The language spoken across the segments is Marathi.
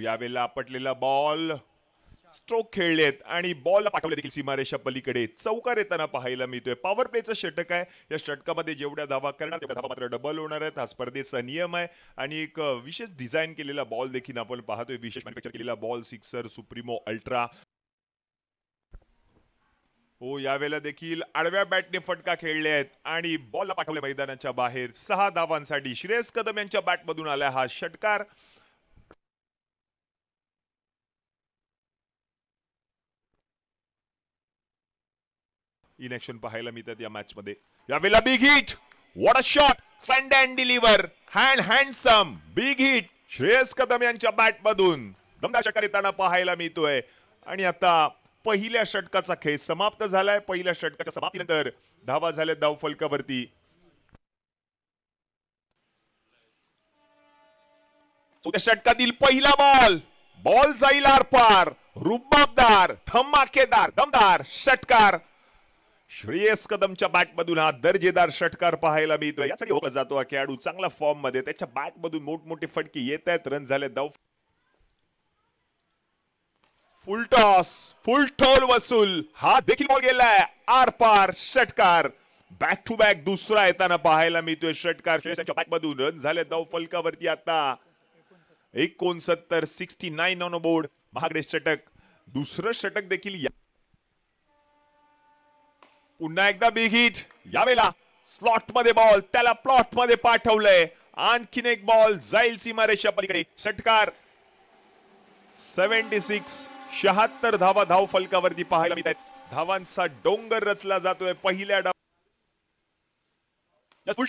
यावेळेला आपटलेला बॉल स्ट्रोक खेळलेत आणि बॉल पाठवले देखील सीमारेषा पलीकडे चौकार येताना पाहायला मिळतोय. पॉवर प्लेचं षटक आहे. या षटकामध्ये जेवढ्या धावा करणार तेवढ्या धावा मात्र डबल होणार आहेत. हा स्पर्धेचा नियम आहे आणि एक विशेष डिझाईन केलेला बॉल देखील आपण पाहतोय. विशेष मॅन्युफॅक्चर केलेला बॉल सिक्सर सुप्रीमो अल्ट्रा. हो यावेळेला देखील आडव्या बॅटने फटका खेळले आहेत आणि बॉलला पाठवले मैदानाच्या बाहेर. 6 धावांसाठी श्रेयस कदम यांच्या बॅटमधून आला हा षटकार. इन ऍक्शन पाहायला मिळतात या मॅच मध्ये. यावेळेला big hit, what a shot, stand and deliver, handsome big hit Shreyas Kadam यांच्या बॅट मधून दमदार षटकार येताना पाहायला मिळतोय. आणि आता पहिल्या षटकाचा खेळ समाप्त झालाय. पहिल्या षटकाच्या समाप्तीनंतर धावा झाल्या धाव फलकावरती. त्या षटकातील पहिला बॉल जाईल आरपार. रुबाबदार, धमाकेदार, दमदार षटकार श्रेयस कदमच्या बॅटमधून हा दर्जेदार षटकार पाहायला मिळतोय. यासाठी ओळखला जातो हा खेळाडू चांगला फॉर्म मध्ये. त्याच्या बॅटमधून मोठमोठे फटके येत आहेत. रन झाले धाव. फुल टॉस, फुल टोल वसूल. हा देखील बॉल गेलाय आरपार. षटकार बॅक टू बॅक दुसरा येताना पाहायला मिळतोय षटकार श्रेयसच्या बॅटमधून. रन झाले धाव फलकावरती आता 69 ऑन बोर्ड. महागडे षटक, दुसरं षटक देखील. पुन्हा एकदा बिग हिट. यावेळेला स्लॉट मध्ये बॉल, त्याला प्लॉट मध्ये पाठवलंय. आणखीन एक बॉल जाईल सीमारेषा पलीकडे. षटकार 76 धावा धाव फलकावरती पाहायला मिळत आहेत. धावांचा डोंगर रचला जातोय पहिल्या फुल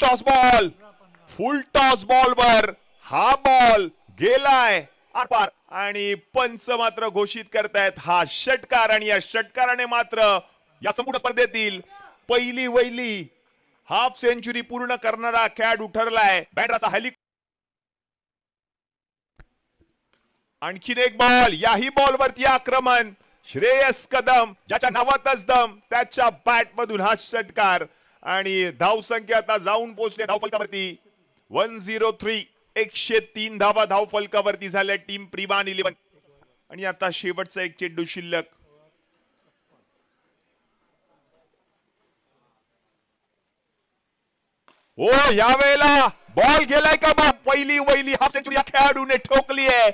टॉस बॉलवर हा बॉल गेलाय आरपार आणि पंच मात्र घोषित करतायत हा षटकार. आणि या षटकाराने मात्र या संपूर्ण स्पर्धेतील पहिली वहिली हाफ सेंचुरी पूर्ण करणारा खेळाडू ठरलाय. बॅटराचा हॅली. आणखीन एक बॉल. याही बॉलवरती आक्रमण श्रेयस कदम, ज्याच्या नावातच दम, त्याच्या बॅट मधून हा षटकार. आणि धाव संख्या आता जाऊन पोहोचले धाव फलकावरती 103. 103 धावा धाव फलकावरती झाल्या टीम प्रिवान 11. आणि आता शेवटचा एक चेंडू शिल्लक. हो यावेळेला बॉल गेलाय का? पहिली वहिली हाफ सेंचुरी या खेळाडूने ठोकली आहे.